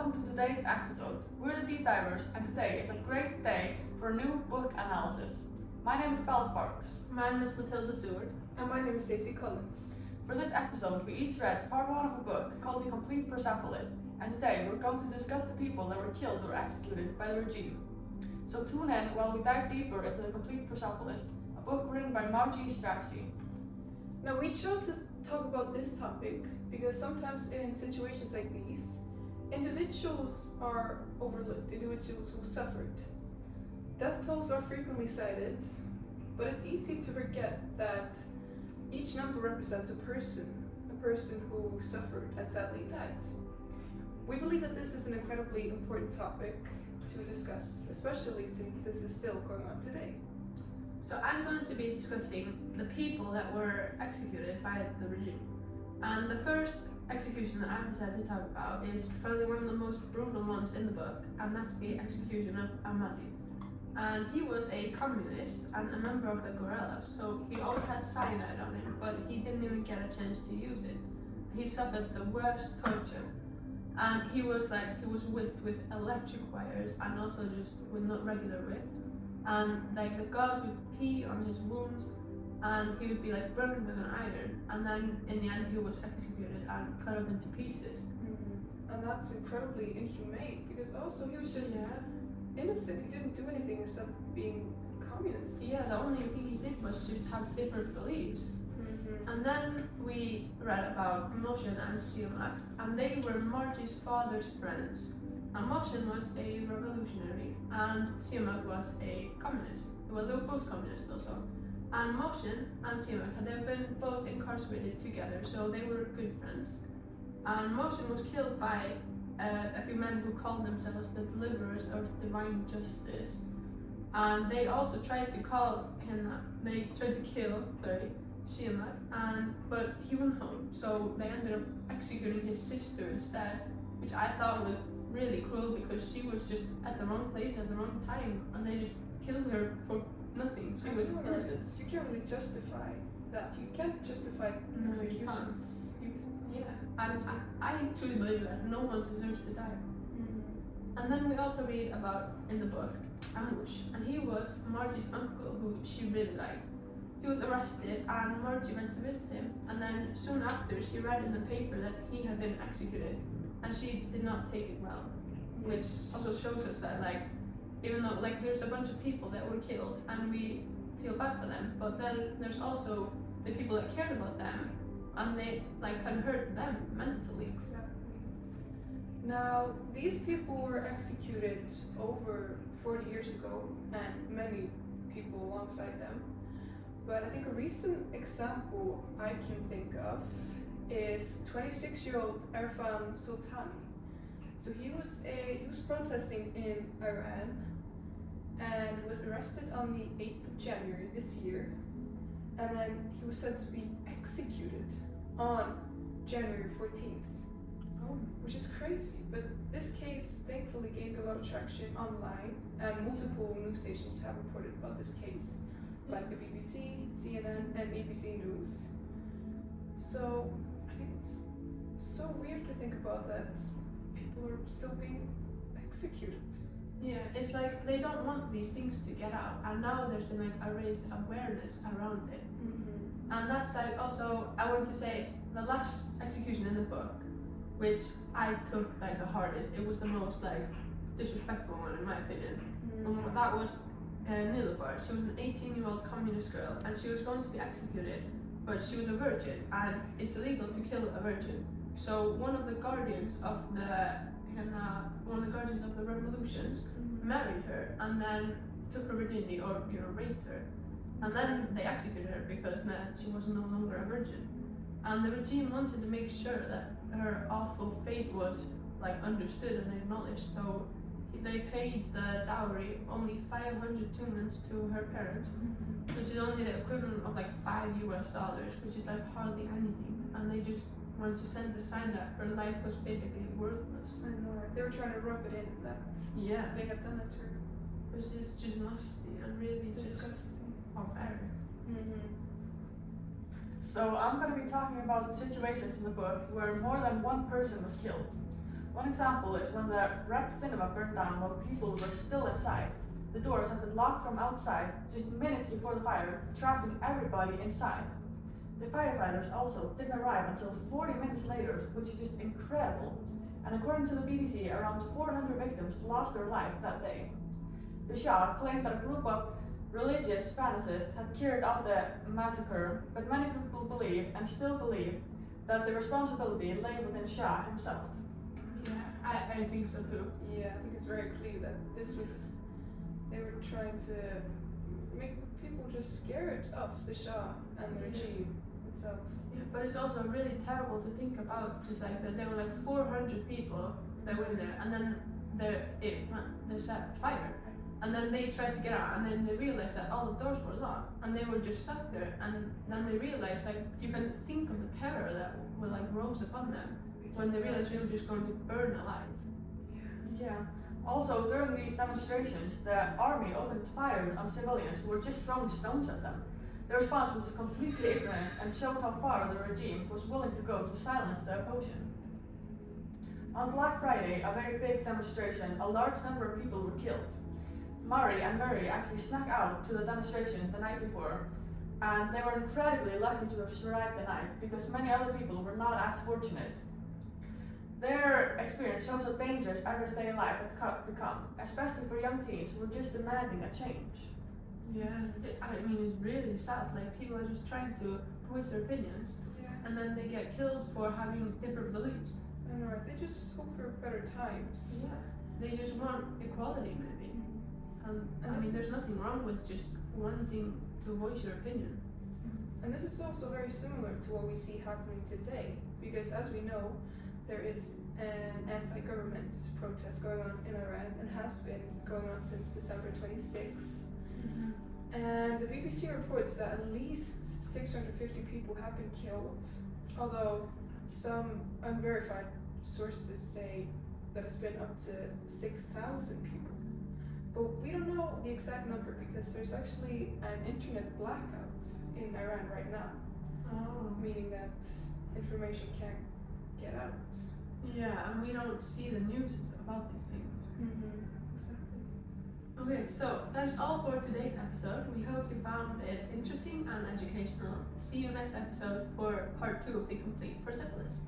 welcome to today's episode. We're the Deep Divers, and today is a great day for a new book analysis. My name is Belle Sparks. My name is Matilda Stewart. And my name is Stacey Collins. For this episode, we each read part 1 of a book called The Complete Persepolis, and today we're going to discuss the people that were killed or executed by the regime. So tune in while we dive deeper into The Complete Persepolis, a book written by Margie Strapsey. Now, we chose to talk about this topic because sometimes in situations like these, individuals are overlooked, individuals who suffered. Death tolls are frequently cited, but it's easy to forget that each number represents a person who suffered and sadly died. We believe that this is an incredibly important topic to discuss, especially since this is still going on today. So I'm going to be discussing the people that were executed by the regime. And the first execution that I've decided to talk about is probably one of the most brutal ones in the book, and that's the execution of Ahmadi. And he was a communist and a member of the guerrillas, so he always had cyanide on him, but he didn't even get a chance to use it. He suffered the worst torture. And he was whipped with electric wires and also just with not regular whip. And the guards would pee on his wounds, and he would be burned with an iron, and then in the end he was executed and cut up into pieces. And that's incredibly inhumane because also he was just innocent. He didn't do anything except being communist. Yeah, the only thing he did was just have different beliefs. And then we read about Moshen and Siamak, and they were Margie's father's friends. And Moshen was a revolutionary, and Siamak was a communist. Well, they were both communists also. And Moshen and Siamak had been both incarcerated together, so they were good friends. And Moshen was killed by a few men who called themselves the Deliverers of Divine Justice. And they also tried to kill Siamak, but he went home, so they ended up executing his sister instead, which I thought was really cruel because she was just at the wrong place at the wrong time, and they just killed her for nothing. She was innocent. You can't really justify that. You can't justify executions. I truly believe that no one deserves to die. And then we also read about, in the book, Amush, and he was Margie's uncle who she really liked. He was arrested and Margie went to visit him, and then soon after she read in the paper that he had been executed, and she did not take it well, which also shows us that even though there's a bunch of people that were killed and we feel bad for them, but then there's also the people that cared about them and they can hurt them mentally. Exactly. Now, these people were executed over 40 years ago, and many people alongside them. But I think a recent example I can think of is 26-year-old Irfan Sultani. So he was protesting in Iran and was arrested on the 8th of January this year, and then he was said to be executed on January 14th. Which is crazy, but this case thankfully gained a lot of traction online, and multiple news stations have reported about this case, like the BBC, CNN, and ABC News. So I think it's so weird to think about that people are still being executed. Yeah, it's they don't want these things to get out, and now there's been a raised awareness around it. And that's also, I want to say, the last execution in the book, which I took the hardest. It was the most disrespectful one in my opinion. And that was Nilüfer. She was an 18-year-old communist girl, and she was going to be executed, but she was a virgin, and it's illegal to kill a virgin. So one of the guardians of the revolutions married her, and then took her virginity or raped her, and then they executed her because she was no longer a virgin. And the regime wanted to make sure that her awful fate was understood and acknowledged, so they paid the dowry of only 500 tumens to her parents, which is only the equivalent of $5 US, which is hardly anything. And they just wanted to send the sign that her life was basically worthless. I know, they were trying to rub it in that they had done it to her. Which is just nasty and really disgusting. Barbaric. So I'm going to be talking about situations in the book where more than one person was killed. One example is when the Red Cinema burned down while people were still inside. The doors had been locked from outside just minutes before the fire, trapping everybody inside. The firefighters also didn't arrive until 40 minutes later, which is just incredible. And according to the BBC, around 400 victims lost their lives that day. The Shah claimed that a group of religious fanatics had carried out the massacre, but many people believe, and still believe, that the responsibility lay within Shah himself. Yeah, I think so too. Yeah, I think it's very clear that they were trying to make people just scared of the Shah and the regime itself. Yeah, but it's also really terrible to think about, just like that there were like 400 people that were in there, and then they set fire. And then they tried to get out, and then they realized that all the doors were locked, and they were just stuck there. And then they realized, like, you can think of the terror that will like rose upon them when they realized they were just going to burn alive. Yeah. Also, during these demonstrations, the army opened fire on civilians who were just throwing stones at them. The response was completely ignorant and showed how far the regime was willing to go to silence the opposition. On Black Friday, a very big demonstration, a large number of people were killed. Murray and Murray actually snuck out to the demonstration the night before, and they were incredibly lucky to have survived the night because many other people were not as fortunate. Their experience shows how dangerous everyday life had become, especially for young teens who were just demanding a change. Yeah, I mean, it's really sad. Like, people are just trying to voice their opinions, and then they get killed for having different beliefs. And they just hope for better times. Yeah, they just want equality, maybe. And I mean, there's nothing wrong with just wanting to voice your opinion. And this is also very similar to what we see happening today, because as we know, there is an anti-government protest going on in Iran and has been going on since December 26. And the BBC reports that at least 650 people have been killed, although some unverified sources say that it's been up to 6,000 people. But we don't know the exact number because there's actually an internet blackout in Iran right now, meaning that information can't get out. Yeah, and we don't see the news about these things. Exactly. Okay, so that's all for today's episode. We hope you found it interesting and educational. See you next episode for part 2 of the Complete Persepolis.